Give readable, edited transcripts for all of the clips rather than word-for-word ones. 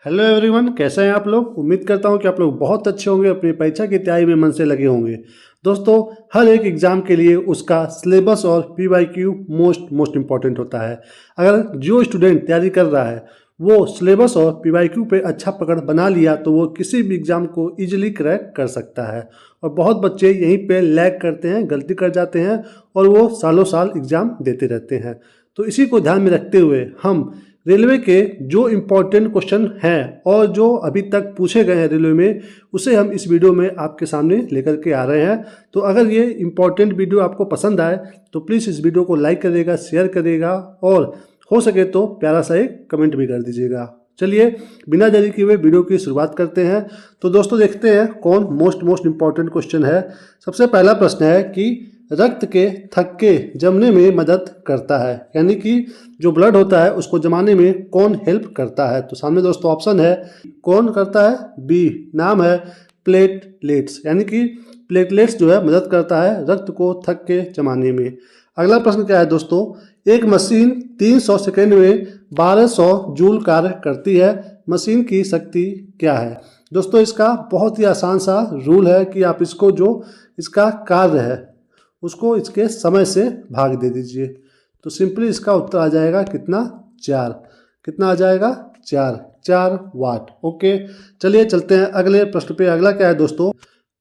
Hello everyone, कैसे हैं आप लोग। उम्मीद करता हूं कि आप लोग बहुत अच्छे होंगे, अपनी परीक्षा की तैयारी में मन से लगे होंगे। दोस्तों, हर एक एग्ज़ाम के लिए उसका सिलेबस और पीवाईक्यू मोस्ट इम्पॉर्टेंट होता है। अगर जो स्टूडेंट तैयारी कर रहा है वो सिलेबस और पीवाईक्यू पे अच्छा पकड़ बना लिया तो वो किसी भी एग्ज़ाम को ईजिली क्रैक कर सकता है। और बहुत बच्चे यहीं पे लैग करते हैं, गलती कर जाते हैं और वो सालों साल एग्ज़ाम देते रहते हैं। तो इसी को ध्यान में रखते हुए हम रेलवे के जो इम्पोर्टेंट क्वेश्चन हैं और जो अभी तक पूछे गए हैं रेलवे में, उसे हम इस वीडियो में आपके सामने लेकर के आ रहे हैं। तो अगर ये इम्पोर्टेंट वीडियो आपको पसंद आए तो प्लीज़ इस वीडियो को लाइक करिएगा, शेयर करिएगा और हो सके तो प्यारा सा एक कमेंट भी कर दीजिएगा। चलिए बिना देरी किए हुए वीडियो की शुरुआत करते हैं। तो दोस्तों देखते हैं कौन मोस्ट इम्पॉर्टेंट क्वेश्चन है। सबसे पहला प्रश्न है कि रक्त के थक्के जमने में मदद करता है, यानी कि जो ब्लड होता है उसको जमाने में कौन हेल्प करता है। तो सामने दोस्तों ऑप्शन है, कौन करता है, बी नाम है प्लेटलेट्स, यानी कि प्लेटलेट्स जो है मदद करता है रक्त को थक्के जमाने में। अगला प्रश्न क्या है दोस्तों, एक मशीन 300 सेकेंड में 1200 जूल कार्य करती है, मशीन की शक्ति क्या है। दोस्तों इसका बहुत ही आसान सा रूल है कि आप इसको जो इसका कार्य है उसको इसके समय से भाग दे दीजिए। तो सिंपली इसका उत्तर आ जाएगा कितना, 4। कितना आ जाएगा, 4 वाट। ओके, चलिए चलते हैं अगले प्रश्न पे। अगला क्या है दोस्तों,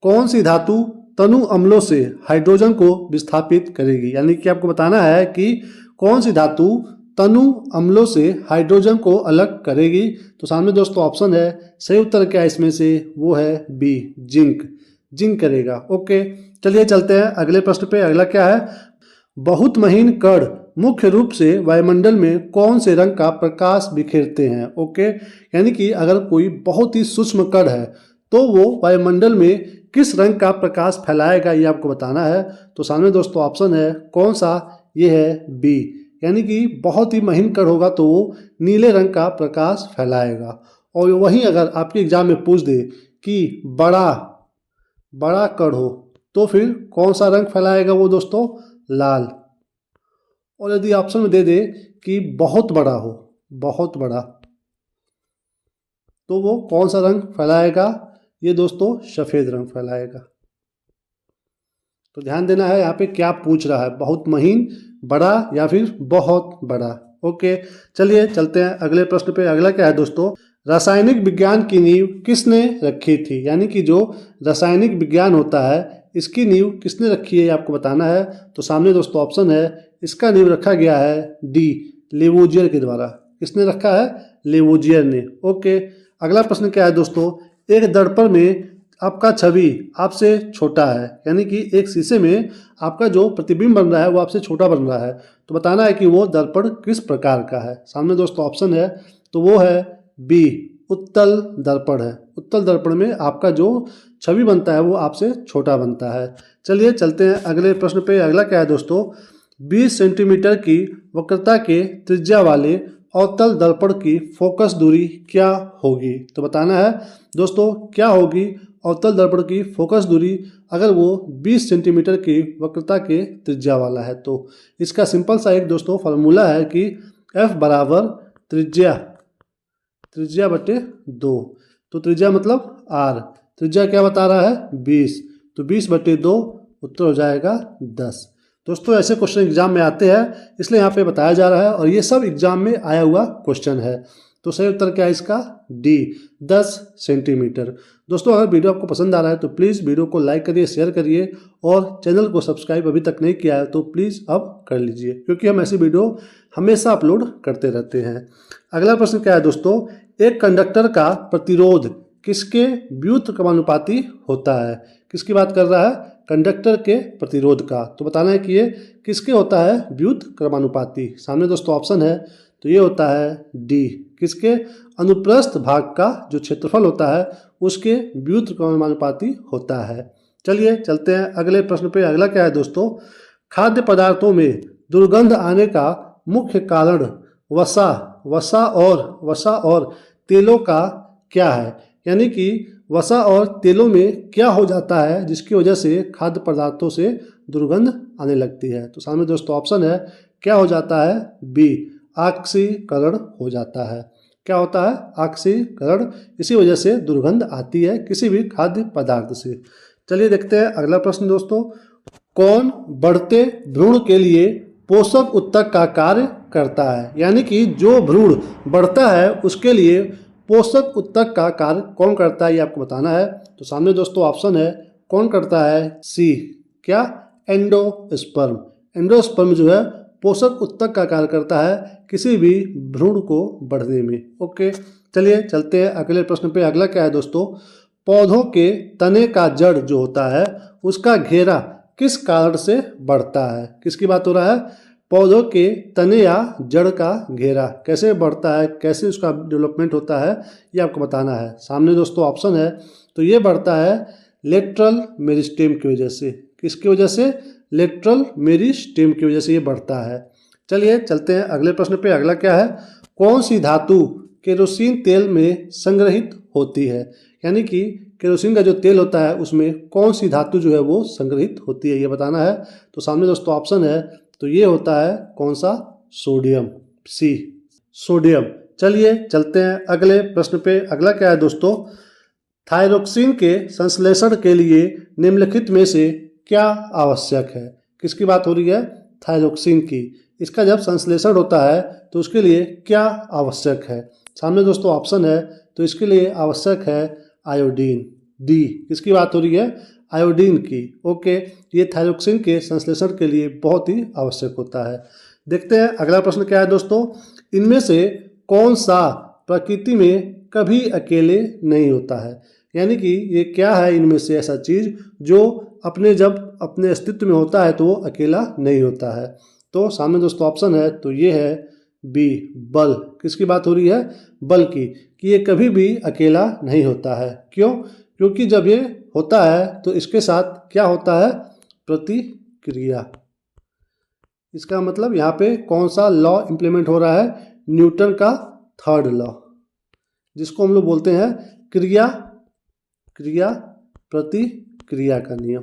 कौन सी धातु तनु अम्लों से हाइड्रोजन को विस्थापित करेगी, यानी कि आपको बताना है कि कौन सी धातु तनु अम्लों से हाइड्रोजन को अलग करेगी। तो सामने दोस्तों ऑप्शन है, सही उत्तर क्या है इसमें से, वो है बी जिंक करेगा। ओके, चलिए चलते हैं अगले प्रश्न पे। अगला क्या है, बहुत महीन कण मुख्य रूप से वायुमंडल में कौन से रंग का प्रकाश बिखेरते हैं। ओके, यानी कि अगर कोई बहुत ही सूक्ष्म कण है तो वो वायुमंडल में किस रंग का प्रकाश फैलाएगा, ये आपको बताना है। तो सामने दोस्तों ऑप्शन है, कौन सा, ये है बी, यानी कि बहुत ही महीन कण होगा तो वो नीले रंग का प्रकाश फैलाएगा। और वहीं अगर आपके एग्जाम में पूछ दे कि बड़ा कण हो तो फिर कौन सा रंग फैलाएगा वो दोस्तों, लाल। और यदि ऑप्शन में दे दे कि बहुत बड़ा हो, बहुत बड़ा, तो वो कौन सा रंग फैलाएगा, ये दोस्तों सफ़ेद रंग फैलाएगा। तो ध्यान देना है यहाँ पे क्या पूछ रहा है, बहुत महीन, बड़ा या फिर बहुत बड़ा। ओके, चलिए चलते हैं अगले प्रश्न पे। अगला क्या है दोस्तों, रासायनिक विज्ञान की नींव किसने रखी थी, यानी कि जो रासायनिक विज्ञान होता है इसकी नींव किसने रखी है, ये आपको बताना है। तो सामने दोस्तों ऑप्शन है, इसका नींव रखा गया है डी, लेवोजियर के द्वारा। किसने रखा है, लेवोजियर ने। ओके, अगला प्रश्न क्या है दोस्तों, एक दर्पण में आपका छवि आपसे छोटा है, यानी कि एक शीशे में आपका जो प्रतिबिंब बन रहा है वो आपसे छोटा बन रहा है। तो बताना है कि वो दर्पण किस प्रकार का है। सामने दोस्तों ऑप्शन है, तो वो है बी, उत्तल दर्पण है। उत्तल दर्पण में आपका जो छवि बनता है वो आपसे छोटा बनता है। चलिए चलते हैं अगले प्रश्न पे। अगला क्या है दोस्तों, 20 सेंटीमीटर की वक्रता के त्रिज्या वाले अवतल दर्पण की फोकस दूरी क्या होगी। तो बताना है दोस्तों क्या होगी अवतल दर्पण की फोकस दूरी अगर वो 20 सेंटीमीटर की वक्रता के त्रिज्या वाला है। तो इसका सिंपल सा एक दोस्तों फार्मूला है कि F बराबर त्रिज्या बटे 2। तो त्रिज्या मतलब R, त्रिज्या क्या बता रहा है, 20, तो 20 बटे 2, उत्तर हो जाएगा 10। दोस्तों ऐसे क्वेश्चन एग्जाम में आते हैं इसलिए यहाँ पे बताया जा रहा है और ये सब एग्जाम में आया हुआ क्वेश्चन है। तो सही उत्तर क्या है इसका, डी, 10 सेंटीमीटर। दोस्तों अगर वीडियो आपको पसंद आ रहा है तो प्लीज़ वीडियो को लाइक करिए, शेयर करिए और चैनल को सब्सक्राइब अभी तक नहीं किया है तो प्लीज़ अब कर लीजिए, क्योंकि हम ऐसी वीडियो हमेशा अपलोड करते रहते हैं। अगला प्रश्न क्या है दोस्तों, एक कंडक्टर का प्रतिरोध किसके व्युत्क्रमानुपाती होता है। किसकी बात कर रहा है, कंडक्टर के प्रतिरोध का। तो बताना है कि ये किसके होता है, व्युत्क्रमानुपाती। सामने दोस्तों ऑप्शन है, तो ये होता है डी, किसके, अनुप्रस्थ भाग का जो क्षेत्रफल होता है उसके व्युत्क्रमानुपाती होता है। चलिए चलते हैं अगले प्रश्न पे। अगला क्या है दोस्तों, खाद्य पदार्थों में दुर्गंध आने का मुख्य कारण वसा और तेलों का क्या है, यानी कि वसा और तेलों में क्या हो जाता है जिसकी वजह से खाद्य पदार्थों से दुर्गंध आने लगती है। तो सामने दोस्तों ऑप्शन है, क्या हो जाता है, बी, ऑक्सीकरण हो जाता है। क्या होता है? ऑक्सीकरण। इसी वजह से दुर्गंध आती है किसी भी खाद्य पदार्थ से। चलिए देखते हैं अगला प्रश्न दोस्तों। कौन बढ़ते भ्रूण के लिए पोषक उत्तक का कार्य करता है? यानी कि जो भ्रूण बढ़ता है उसके लिए पोषक उत्तक का कार्य कौन करता है, ये आपको बताना है। तो सामने दोस्तों ऑप्शन है, कौन करता है? सी, क्या? एंडोस्पर्म। एंडोस्पर्म जो है पोषक उत्तक का कार्य करता है किसी भी भ्रूण को बढ़ने में। ओके, चलिए चलते हैं अगले प्रश्न पे। अगला क्या है दोस्तों? पौधों के तने का जड़ जो होता है उसका घेरा किस कारण से बढ़ता है? किसकी बात हो रहा है? पौधों के तने या जड़ का घेरा कैसे बढ़ता है, कैसे उसका डेवलपमेंट होता है, ये आपको बताना है। सामने दोस्तों ऑप्शन है, तो ये बढ़ता है लेटरल मेरिस्टेम की वजह से। किसकी वजह से? लेटरल मेरिस्टेम की वजह से ये बढ़ता है। चलिए चलते हैं अगले प्रश्न पे। अगला क्या है? कौन सी धातु केरोसिन तेल में संग्रहित होती है? यानी कि केरोसिन का जो तेल होता है उसमें कौन सी धातु जो है वो संग्रहित होती है, ये बताना है। तो सामने दोस्तों ऑप्शन है, तो ये होता है कौन सा? सोडियम, सी, सोडियम। चलिए चलते हैं अगले प्रश्न पे। अगला क्या है दोस्तों? थायरोक्सिन के संश्लेषण के लिए निम्नलिखित में से क्या आवश्यक है? किसकी बात हो रही है? थायरोक्सिन की। इसका जब संश्लेषण होता है तो उसके लिए क्या आवश्यक है? सामने दोस्तों ऑप्शन है, तो इसके लिए आवश्यक है आयोडीन, डी। किसकी बात हो रही है? आयोडीन की। ओके, ये थायरोक्सिन के संश्लेषण के लिए बहुत ही आवश्यक होता है। देखते हैं अगला प्रश्न क्या है दोस्तों। इनमें से कौन सा प्रकृति में कभी अकेले नहीं होता है? यानी कि ये क्या है इनमें से ऐसा चीज़ जो जब अपने अस्तित्व में होता है तो वो अकेला नहीं होता है? तो सामने दोस्तों ऑप्शन है, तो ये है बी, बल। किसकी बात हो रही है? बल की, कि ये कभी भी अकेला नहीं होता है। क्यों? क्योंकि जब ये होता है तो इसके साथ क्या होता है? प्रतिक्रिया। इसका मतलब यहाँ पे कौन सा लॉ इम्प्लीमेंट हो रहा है? न्यूटन का थर्ड लॉ, जिसको हम लोग बोलते हैं क्रिया प्रतिक्रिया का नियम।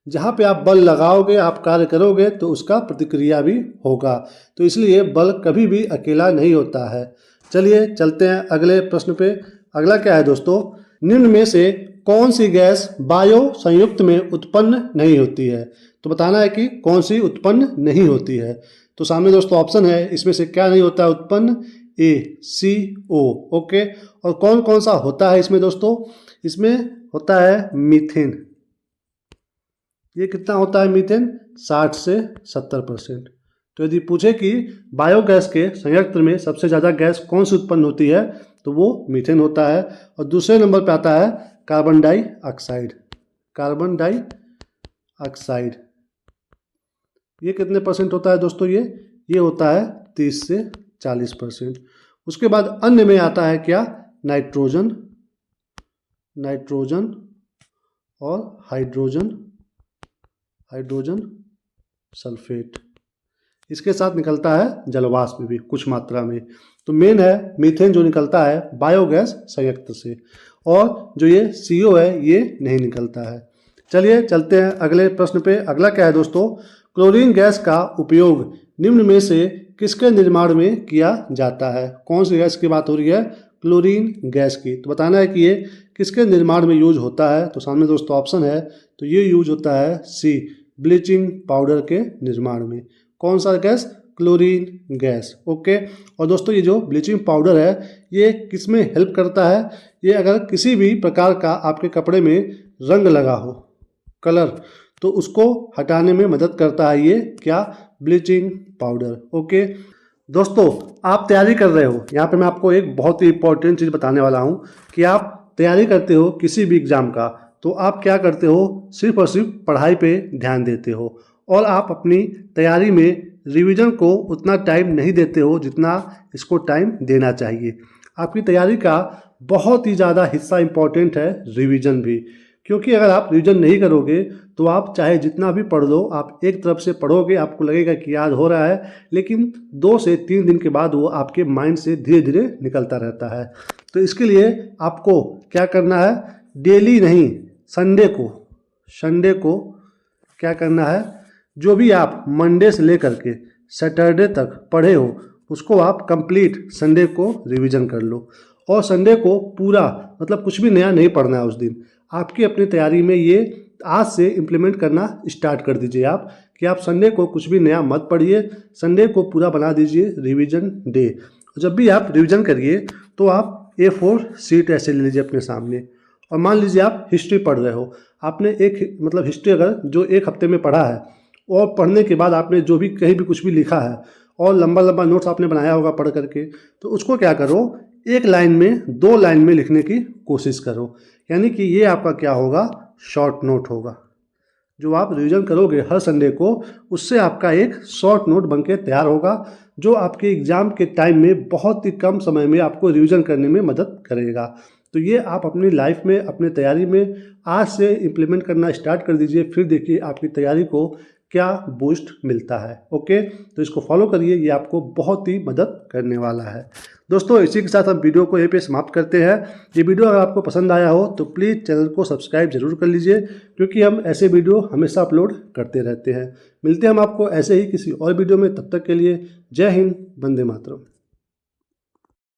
जहाँ पे आप बल लगाओगे, आप कार्य करोगे तो उसका प्रतिक्रिया भी होगा। तो इसलिए बल कभी भी अकेला नहीं होता है। चलिए चलते हैं अगले प्रश्न पे। अगला क्या है दोस्तों? निम्न में से कौन सी गैस वायु संयुक्त में उत्पन्न नहीं होती है? तो बताना है कि कौन सी उत्पन्न नहीं होती है। तो सामने दोस्तों ऑप्शन है, इसमें से क्या नहीं होता है उत्पन्न? ए, CO। ओके, और कौन कौन सा होता है इसमें दोस्तों? इसमें होता है मीथेन। ये कितना होता है मीथेन? 60 से 70%। तो यदि पूछे कि बायोगैस के संयंत्र में सबसे ज़्यादा गैस कौन सी उत्पन्न होती है, तो वो मीथेन होता है। और दूसरे नंबर पे आता है कार्बन डाइऑक्साइड। कार्बन डाइऑक्साइड ये कितने परसेंट होता है दोस्तों? ये होता है 30 से 40%। उसके बाद अन्य में आता है क्या? नाइट्रोजन और हाइड्रोजन सल्फेट। इसके साथ निकलता है जलवाष्प भी कुछ मात्रा में। तो मेन है मीथेन जो निकलता है बायोगैस संयंत्र से, और जो ये CO है ये नहीं निकलता है। चलिए चलते हैं अगले प्रश्न पे। अगला क्या है दोस्तों? क्लोरीन गैस का उपयोग निम्न में से किसके निर्माण में किया जाता है? कौन सी गैस की बात हो रही है? क्लोरीन गैस की। तो बताना है कि ये किसके निर्माण में यूज होता है। तो सामने दोस्तों ऑप्शन है, तो ये यूज होता है सी, ब्लीचिंग पाउडर के निर्माण में। कौन सा गैस? Chlorine gas. ओके, और दोस्तों ये जो ब्लीचिंग पाउडर है ये किस में हेल्प करता है? ये अगर किसी भी प्रकार का आपके कपड़े में रंग लगा हो, कलर, तो उसको हटाने में मदद करता है ये क्या? Bleaching powder. ओके दोस्तों, आप तैयारी कर रहे हो, यहाँ पे मैं आपको एक बहुत ही इंपॉर्टेंट चीज़ बताने वाला हूँ कि आप तैयारी करते हो किसी भी एग्ज़ाम का, तो आप क्या करते हो? सिर्फ और सिर्फ पढ़ाई पे ध्यान देते हो, और आप अपनी तैयारी में रिवीजन को उतना टाइम नहीं देते हो जितना इसको टाइम देना चाहिए। आपकी तैयारी का बहुत ही ज़्यादा हिस्सा इम्पॉर्टेंट है रिवीजन भी, क्योंकि अगर आप रिवीजन नहीं करोगे तो आप चाहे जितना भी पढ़ लो, आप एक तरफ से पढ़ोगे, आपको लगेगा कि याद हो रहा है, लेकिन 2 से 3 दिन के बाद वो आपके माइंड से धीरे धीरे निकलता रहता है। तो इसके लिए आपको क्या करना है? डेली नहीं, संडे को क्या करना है? जो भी आप मंडे से लेकर के सैटरडे तक पढ़े हो उसको आप कंप्लीट संडे को रिवीजन कर लो। और संडे को पूरा मतलब कुछ भी नया नहीं पढ़ना है उस दिन। आपकी अपनी तैयारी में ये आज से इम्प्लीमेंट करना स्टार्ट कर दीजिए आप कि आप संडे को कुछ भी नया मत पढ़िए, संडे को पूरा बना दीजिए रिवीजन डे। जब भी आप रिवीजन करिए तो आप A4 शीट ऐसे ले लीजिए अपने सामने और मान लीजिए आप हिस्ट्री पढ़ रहे हो। आपने एक मतलब हिस्ट्री अगर जो एक हफ्ते में पढ़ा है और पढ़ने के बाद आपने जो भी कहीं भी कुछ भी लिखा है और लंबा लंबा नोट्स आपने बनाया होगा पढ़ करके, तो उसको क्या करो, एक लाइन में 2 लाइन में लिखने की कोशिश करो। यानी कि ये आपका क्या होगा, शॉर्ट नोट होगा। जो आप रिवीजन करोगे हर संडे को, उससे आपका एक शॉर्ट नोट बनके तैयार होगा जो आपके एग्ज़ाम के टाइम में बहुत ही कम समय में आपको रिवीजन करने में मदद करेगा। तो ये आप अपनी लाइफ में अपने तैयारी में आज से इम्प्लीमेंट करना स्टार्ट कर दीजिए, फिर देखिए आपकी तैयारी को क्या बूस्ट मिलता है। ओके, तो इसको फॉलो करिए, ये आपको बहुत ही मदद करने वाला है। दोस्तों इसी के साथ हम वीडियो को यहीं पे समाप्त करते हैं। ये वीडियो अगर आपको पसंद आया हो तो प्लीज़ चैनल को सब्सक्राइब जरूर कर लीजिए, क्योंकि हम ऐसे वीडियो हमेशा अपलोड करते रहते हैं। मिलते हैं हम आपको ऐसे ही किसी और वीडियो में, तब तक के लिए जय हिंद, वंदे मातरम।